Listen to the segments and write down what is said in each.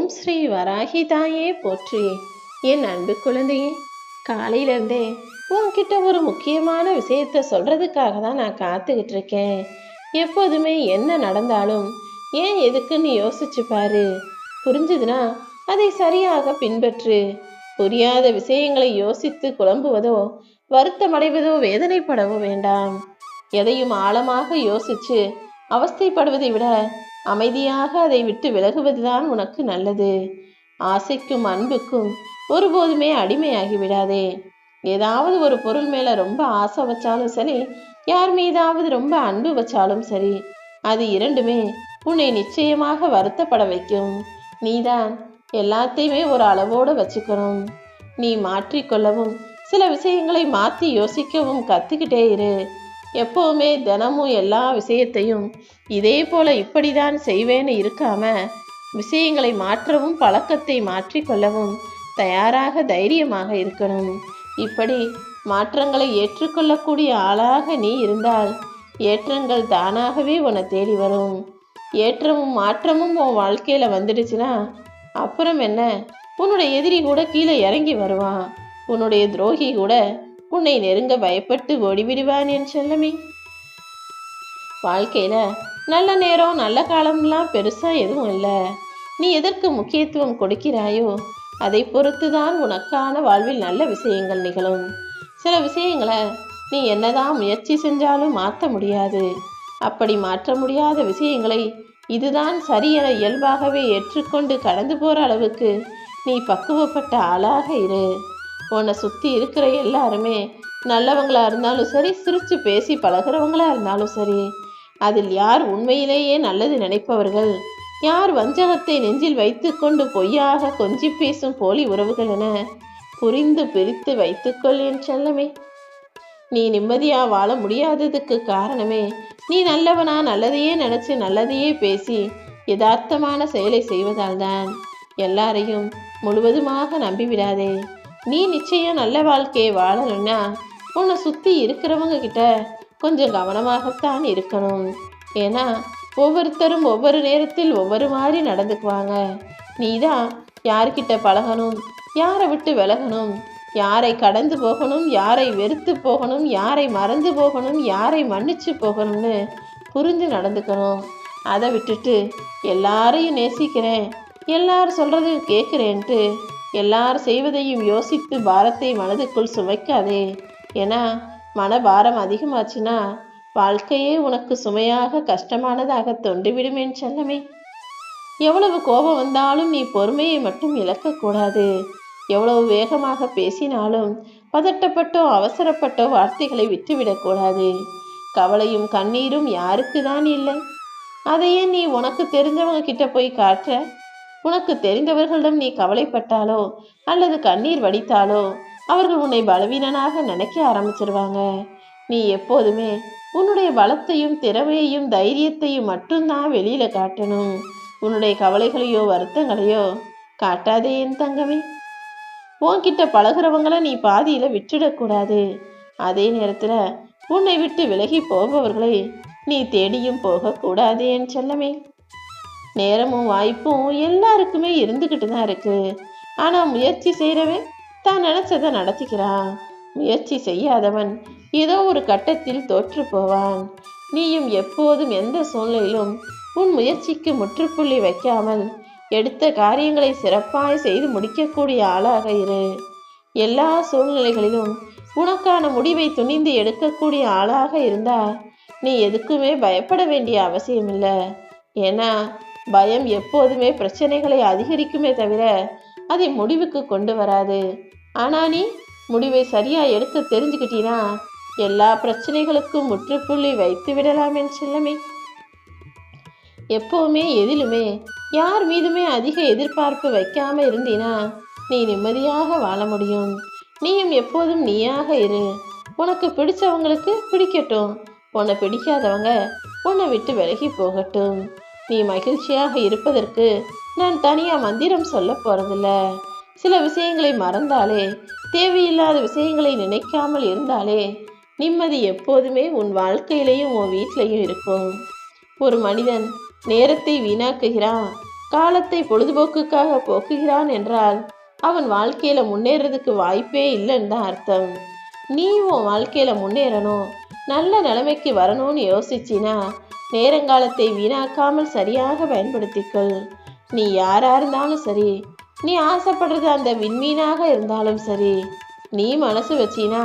ஓம் ஸ்ரீ வராகி தாயே போற்றி. என் அன்பு குழந்தையே, காலையிலேருந்தே உன்கிட்ட ஒரு முக்கியமான விஷயத்த சொல்றதுக்காக தான் நான் காத்துக்கிட்டு இருக்கேன். எப்போதுமே என்ன நடந்தாலும் ஏன் எதுக்குன்னு யோசிச்சு பாரு. புரிஞ்சுதுன்னா அதை சரியாக பின்பற்று. புரியாத விஷயங்களை யோசித்து குழம்புவதோ வருத்தமடைவதோ வேதனைப்படவோ வேண்டாம். எதையும் ஆழமாக யோசிச்சு அவஸ்தைப்படுவதை விட அமைதியாக அதை விட்டு விலகுவதுதான் உனக்கு நல்லது. ஆசைக்கும் அன்புக்கும் ஒருபோதுமே அடிமையாகி விடாதே. ஏதாவது ஒரு பொருள் மேல ரொம்ப ஆசை வச்சாலும் சரி, யார் மீதாவது ரொம்ப அன்பு வச்சாலும் சரி, அது இரண்டுமே உன்னை நிச்சயமாக வருத்தப்பட வைக்கும். நீதான் எல்லாத்தையுமே ஒரு அளவோடு வச்சுக்கணும். நீ மாற்றிக்கொள்ளவும் சில விஷயங்களை மாற்றி யோசிக்கவும் கத்துக்கிட்டே இரு. எப்பவுமே தினமும் எல்லா விஷயத்தையும் இதே போல இப்படிதான் செய்வேன்னு இருக்காம விஷயங்களை மாற்றவும் பழக்கத்தை மாற்றிக்கொள்ளவும் தயாராக தைரியமாக இருக்கணும். இப்படி மாற்றங்களை ஏற்றுக்கொள்ளக்கூடிய ஆளாக நீ இருந்தால் ஏற்றங்கள் தானாகவே உன்னை தேடி வரும். ஏற்றமும் மாற்றமும் உன் வாழ்க்கையில வந்துடுச்சுன்னா அப்புறம் என்ன, உன்னுடைய எதிரி கூட கீழே இறங்கி வருவான். உன்னுடைய துரோகி கூட உன்னை நெருங்க பயப்பட்டு ஓடிவிடுவான் என் செல்லமே. வாழ்க்கையில நல்ல நேரம் நல்ல காலம்லாம் பெருசா எதுவும் இல்லை. நீ எதற்கு முக்கியத்துவம் கொடுக்கிறாயோ அதை பொறுத்துதான் உனக்கான வாழ்வில் நல்ல விஷயங்கள் நிகழும். சில விஷயங்களை நீ என்னதான் முயற்சி செஞ்சாலும் மாற்ற முடியாது. அப்படி மாற்ற முடியாத விஷயங்களை இதுதான் சரியென இயல்பாகவே ஏற்றுக்கொண்டு கடந்து போற அளவுக்கு நீ பக்குவப்பட்ட ஆளாக இரு. உன்னை சுற்றி இருக்கிற எல்லாருமே நல்லவங்களா இருந்தாலும் சரி, சிரித்து பேசி பழகிறவங்களா இருந்தாலும் சரி, அதில் யார் உண்மையிலேயே நல்லது நினைப்பவர்கள், யார் வஞ்சகத்தை நெஞ்சில் வைத்து கொண்டு பொய்யாக கொஞ்சி பேசும் போலி உறவுகள் என புரிந்து பிரித்து வைத்துக்கொள் என் செல்லமே. நீ நிம்மதியா வாழ முடியாததுக்கு காரணமே நீ நல்லவனா நல்லதையே நினைச்சு நல்லதையே பேசி யதார்த்தமான செயலை செய்வதால் தான். எல்லாரையும் முழுவதுமாக நம்பிவிடாதே. நீ நிச்சயம் நல்ல வாழ்க்கையை வாழணும்னா உன்னை சுற்றி இருக்கிறவங்க கிட்ட கொஞ்சம் கவனமாகத்தான் இருக்கணும். ஏன்னா ஒவ்வொருத்தரும் ஒவ்வொரு நேரத்தில் ஒவ்வொரு மாதிரி நடந்துக்குவாங்க. நீ தான் யார்கிட்ட பழகணும், யாரை விட்டு விலகணும், யாரை கடந்து போகணும், யாரை வெறுத்து போகணும், யாரை மறந்து போகணும், யாரை மன்னிச்சு போகணும்னு புரிஞ்சு நடந்துக்கணும். அதை விட்டுட்டு எல்லாரையும் நேசிக்கிறேன், எல்லாரும் சொல்கிறதையும் கேட்குறேன்ட்டு எல்லார் செய்வதையும் யோசித்து பாரத்தை மனதுக்குள் சுமைக்காதே. ஏன்னா மனபாரம் அதிகமாச்சுன்னா வாழ்க்கையே உனக்கு சுமையாக கஷ்டமானதாக தோன்றிவிடும் என் செல்லமே. எவ்வளவு கோபம் வந்தாலும் நீ பொறுமையை மட்டும் இழக்கக்கூடாது. எவ்வளவு வேகமாக பேசினாலும் பதட்டப்பட்டோ அவசரப்பட்டோ வார்த்தைகளை விட்டுவிடக்கூடாது. கவலையும் கண்ணீரும் யாருக்கு தான் இல்லை? அதையே நீ உனக்கு தெரிஞ்சவங்க கிட்ட போய் காட்டுற? உனக்கு தெரிந்தவர்களிடம் நீ கவலைப்பட்டாலோ அல்லது கண்ணீர் வடித்தாலோ அவர்கள் உன்னை பலவீனனாக நினைக்க ஆரம்பிச்சிருவாங்க. நீ எப்போதுமே உன்னுடைய பலத்தையும் திறமையையும் தைரியத்தையும் மட்டும்தான் வெளியில காட்டணும். உன்னுடைய கவலைகளையோ வருத்தங்களையோ காட்டாதே என் தங்கமே. உன்கிட்ட பழகிறவங்கள நீ பாதியில விட்டுடக்கூடாது. அதே நேரத்துல உன்னை விட்டு விலகி போபவர்களை நீ தேடியும் போகக்கூடாது என் செல்லமே. நேரமும் வாய்ப்பும் எல்லாருக்குமே இருந்துக்கிட்டு தான் இருக்கு. ஆனா முயற்சி செய்கிறவன் தான் நினைச்சதை நடத்திக்கிறான். முயற்சி செய்யாதவன் ஏதோ ஒரு கட்டத்தில் தோற்று போவான். நீயும் எப்போதும் எந்த சூழ்நிலையிலும் உன் முயற்சிக்கு முற்றுப்புள்ளி வைக்காமல் எடுத்த காரியங்களை சிறப்பாய் செய்து முடிக்கக்கூடிய ஆளாக இரு. எல்லா சூழ்நிலைகளிலும் உனக்கான முடிவை துணிந்து எடுக்கக்கூடிய ஆளாக இருந்தா நீ எதுக்குமே பயப்பட வேண்டிய அவசியம் இல்லை. ஏன்னா பயம் எப்போதுமே பிரச்சனைகளை அதிகரிக்குமே தவிர அதை முடிவுக்கு கொண்டு வராது. ஆனா நீ முடிவை சரியா எடுக்க தெரிஞ்சுக்கிட்டீனா எல்லா பிரச்சனைகளுக்கும் முற்றுப்புள்ளி வைத்து விடலாம் என் செல்லமே. எப்பவுமே எதிலுமே யார் மீதுமே அதிக எதிர்பார்ப்பு வைக்காம இருந்தீனா நீ நிம்மதியாக வாழ முடியும். நீயும் எப்போதும் நீயாக இரு. உனக்கு பிடிச்சவங்களுக்கு பிடிக்கட்டும், உன்னை பிடிக்காதவங்க உன்னை விட்டு விலகி போகட்டும். நீ மகிழ்ச்சியாக இருப்பதற்கு நான் தனியாக மந்திரம் சொல்ல போறதில்ல. சில விஷயங்களை மறந்தாலே, தேவையில்லாத விஷயங்களை நினைக்காமல் இருந்தாலே நிம்மதி எப்போதுமே உன் வாழ்க்கையிலையும் உன் வீட்டிலையும் இருக்கும். ஒரு மனிதன் நேரத்தை வீணாக்குகிறான், காலத்தை பொழுதுபோக்குக்காக போக்குகிறான் என்றால் அவன் வாழ்க்கையில முன்னேறதுக்கு வாய்ப்பே இல்லைன்னு தான் அர்த்தம். நீ உன் வாழ்க்கையில முன்னேறணும், நல்ல நிலைமைக்கு வரணும்னு யோசிச்சினா நேரங்காலத்தை வீணாக்காமல் சரியாக பயன்படுத்திக்கொள். நீ யாரா இருந்தாலும் சரி, நீ ஆசைப்படுறது அந்த விண்மீனாக இருந்தாலும் சரி, நீ மனசு வச்சினா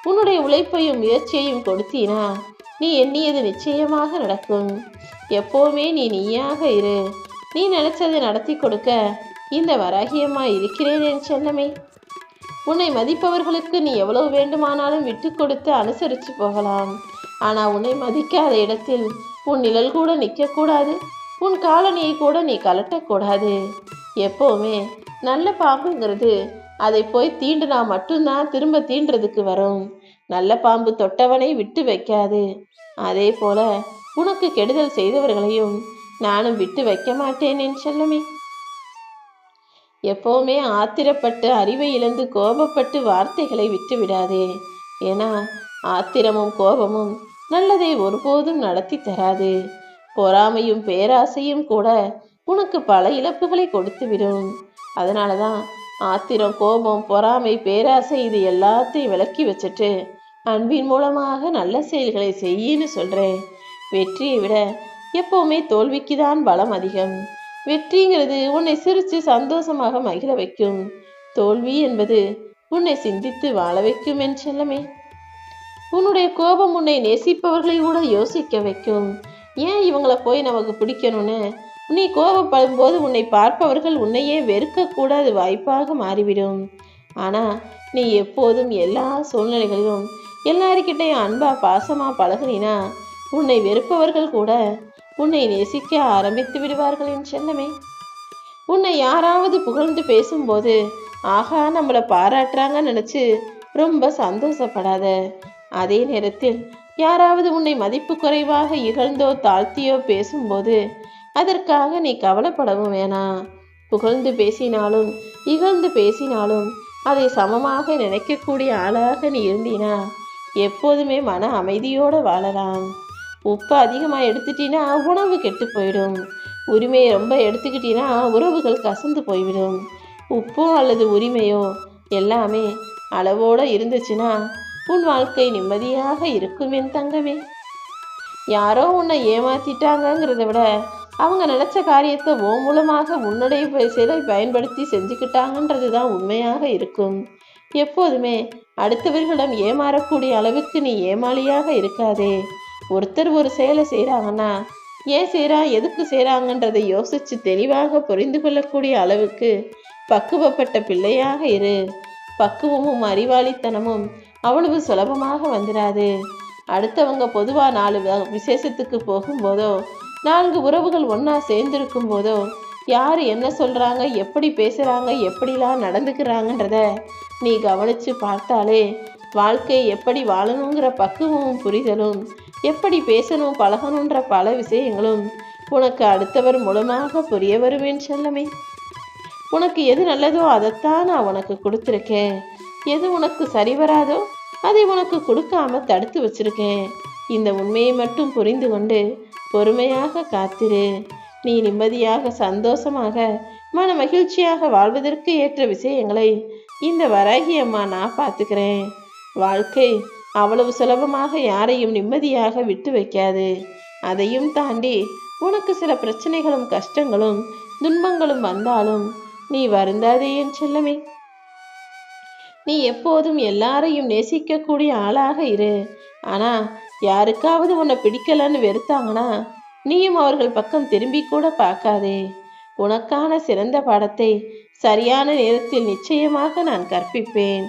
உன்னுடைய உழைப்பையும் முயற்சியையும் கொடுத்தீனா நீ எண்ணியது நிச்சயமாக நடக்கும். எப்போவுமே நீ நீயாக இரு. நீ நினைச்சதை நடத்தி கொடுக்க இந்த வராகியம்மா இருக்கிறேன் என் செல்லமே. உன்னை மதிப்பவர்களுக்கு நீ எவ்வளவு வேண்டுமானாலும் விட்டு கொடுத்து அனுசரித்து போகலாம். ஆனால் உன்னை மதிக்காத இடத்தில் உன் நிழல் கூட நிற்கக்கூடாது, உன் காலணியை கூட நீ கலட்டக்கூடாது. எப்போவுமே நல்ல பாம்புங்கிறது அதை போய் தீண்டுனா மட்டும்தான் திரும்ப தீண்டுறதுக்கு வரும். நல்ல பாம்பு தொட்டவனை விட்டு வைக்காது. அதே போல உனக்கு கெடுதல் செய்தவர்களையும் நானும் விட்டு வைக்க மாட்டேன் என் செல்லமே. எப்போவுமே ஆத்திரப்பட்டு அறிவை இழந்து கோபப்பட்டு வார்த்தைகளை விட்டு விடாதே. ஏன்னா ஆத்திரமும் கோபமும் நல்லதை ஒருபோதும் நடத்தி தராது. பொறாமையும் பேராசையும் கூட உனக்கு பல இழப்புகளை கொடுத்துவிடும். அதனாலதான் ஆத்திரம், கோபம், பொறாமை, பேராசை இது எல்லாத்தையும் விலக்கி வச்சுட்டு அன்பின் மூலமாக நல்ல செயல்களை செய்யின்னு சொல்றேன். வெற்றியை விட எப்பவுமே தோல்விக்கு தான் பலம் அதிகம். வெற்றிங்கிறது உன்னை சிரித்து சந்தோஷமாக மகிழ வைக்கும். தோல்வி என்பது உன்னை சிந்தித்து வாழ வைக்கும் என் செல்லமே. உன்னுடைய கோபம் உன்னை நேசிப்பவர்களை கூட யோசிக்க வைக்கும். ஏன் இவங்களை போய் நமக்கு பிடிக்கணும்னு நீ கோபப்படும் போது உன்னை பார்ப்பவர்கள் உன்னையே வெறுக்கக்கூடாது வாய்ப்பாக மாறிவிடும். ஆனால் நீ எப்போதும் எல்லா சூழ்நிலைகளிலும் எல்லாருக்கிட்டையும் அன்பா பாசமா பழகினா உன்னை வெறுப்பவர்கள் கூட உன்னை நேசிக்க ஆரம்பித்து விடுவார்கள் என் செல்லமே. உன்னை யாராவது புகழ்ந்து பேசும்போது ஆகா நம்மளை பாராட்டுறாங்கன்னு நினச்சி ரொம்ப சந்தோஷப்படாத. அதே நேரத்தில் யாராவது உன்னை மதிப்பு குறைவாக இகழ்ந்தோ தாழ்த்தியோ பேசும்போது அதற்காக நீ கவலைப்படவும் வேணாம். புகழ்ந்து பேசினாலும் இகழ்ந்து பேசினாலும் அதை சமமாக நினைக்கக்கூடிய ஆளாக நீ இருந்தீனா எப்போதுமே மன அமைதியோடு வாழலாம். உப்பு அதிகமாக எடுத்துட்டீன்னா உணவு கெட்டு போயிடும். உரிமையை ரொம்ப எடுத்துக்கிட்டீன்னா உறவுகள் கசந்து போய்விடும். உப்போ அல்லது உரிமையோ எல்லாமே அளவோடு இருந்துச்சுன்னா உன் வாழ்க்கை நிம்மதியாக இருக்கும் என் தங்கமே. யாரோ உன்னை ஏமாத்திட்டாங்கிறத விட அவங்க நினச்ச காரியத்தை ஓ மூலமாக உன்னுடைய செயலை பயன்படுத்தி செஞ்சுக்கிட்டாங்கன்றது தான் உண்மையாக இருக்கும். எப்போதுமே அடுத்தவர்களிடம் ஏமாறக்கூடிய அளவுக்கு நீ ஏமாளியாக இருக்காதே. ஒருத்தர் ஒரு செயலை செய்கிறாங்கன்னா ஏன் செய்கிறான், எதுக்கு செய்கிறாங்கன்றதை யோசித்து தெளிவாக புரிந்து கொள்ளக்கூடிய அளவுக்கு பக்குவப்பட்ட பிள்ளையாக இரு. பக்குவமும் அறிவாளித்தனமும் அவ்வளவு சுலபமாக வந்துடாது. அடுத்தவங்க பொதுவாக 4 விசேஷத்துக்கு போகும்போதோ 4 உறவுகள் ஒன்றா சேர்ந்திருக்கும் போதோ யார் என்ன சொல்கிறாங்க, எப்படி பேசுகிறாங்க, எப்படிலாம் நடந்துக்கிறாங்கன்றத நீ கவனித்து பார்த்தாலே வாழ்க்கை எப்படி வாழணுங்கிற பக்குவமும் புரிதலும், எப்படி பேசணும் பழகணுன்ற பல விஷயங்களும் உனக்கு அடுத்தவர் மூலமாக புரிய வருவேன் செல்லமே. உனக்கு எது நல்லதோ அதைத்தான் நான் உனக்கு கொடுத்துருக்கேன். எது உனக்கு சரி வராதோ அதை உனக்கு கொடுக்காம தடுத்து வச்சிருக்கேன். இந்த உண்மையை மட்டும் புரிந்து கொண்டு பொறுமையாக காத்திரு. நீ நிம்மதியாக சந்தோஷமாக மன மகிழ்ச்சியாக வாழ்வதற்கு ஏற்ற விஷயங்களை இந்த வராகி அம்மா நான் பார்த்துக்கிறேன். வாழ்க்கை அவ்வளவு சுலபமாக யாரையும் நிம்மதியாக விட்டு வைக்காது. அதையும் தாண்டி உனக்கு சில பிரச்சனைகளும் கஷ்டங்களும் துன்பங்களும் வந்தாலும் நீ வருந்தாதே என் செல்லமே. நீ எப்போதும் எல்லாரையும் நேசிக்கக்கூடிய ஆளாக இரு. ஆனா யாருக்காவது உன்னை பிடிக்கலன்னு வெறுத்தாங்கன்னா நீயும் அவர்கள் பக்கம் திரும்பி கூட பார்க்காதே. உனக்கான சிறந்த பாடத்தை சரியான நேரத்தில் நிச்சயமாக நான் கற்பிப்பேன்.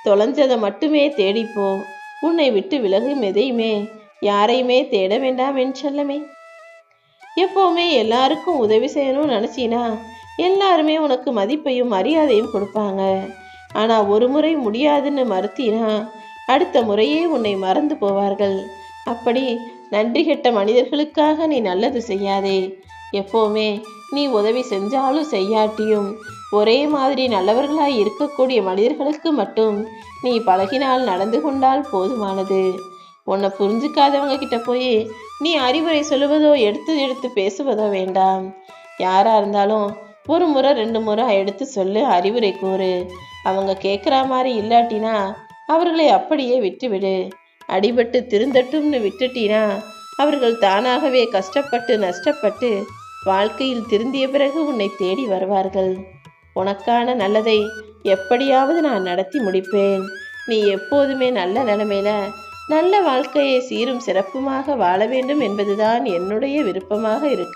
தொலைஞ்சதை மட்டுமே தேடிப்போ. உன்னை விட்டு விலகும் எதையுமே யாரையுமே தேட வேண்டாம் என் செல்லமே. எப்போவுமே எல்லாருக்கும் உதவி செய்யணும்னு நினச்சினா எல்லாருமே உனக்கு மதிப்பையும் மரியாதையும் கொடுப்பாங்க. ஆனால் ஒரு முறை முடியாதுன்னு மறுத்தினா அடுத்த முறையே உன்னை மறந்து போவார்கள். அப்படி நன்றி கெட்ட மனிதர்களுக்காக நீ நல்லது செய்யாதே. எப்போவுமே நீ உதவி செஞ்சாலும் செய்யாட்டியும் ஒரே மாதிரி நல்லவர்களாய் இருக்கக்கூடிய மனிதர்களுக்கு மட்டும் நீ பழகினால் நடந்து கொண்டால் போதுமானது. உன்னை புரிஞ்சுக்காதவங்க கிட்ட போய் நீ அறிவுரை சொல்லுவதோ எடுத்து எடுத்து பேசுவதோ வேண்டாம். யாரா இருந்தாலும் ஒரு முறை 2 முறை எடுத்து சொல்லு, அறிவுரை கூறு. அவங்க கேட்குற மாதிரி இல்லாட்டினா அவர்களை அப்படியே விட்டுவிடு. அடிபட்டு திருந்தட்டும்னு விட்டுட்டினா அவர்கள் தானாகவே கஷ்டப்பட்டு நஷ்டப்பட்டு வாழ்க்கையில் திருந்திய பிறகு உன்னை தேடி வருவார்கள். உனக்கான நல்லதை எப்படியாவது நான் நடத்தி முடிப்பேன். நீ எப்போதுமே நல்ல நிலைமையில நல்ல வாழ்க்கையை சீரும் சிறப்புமாக வாழ வேண்டும் என்பதுதான் என்னுடைய விருப்பமாக இருக்கு.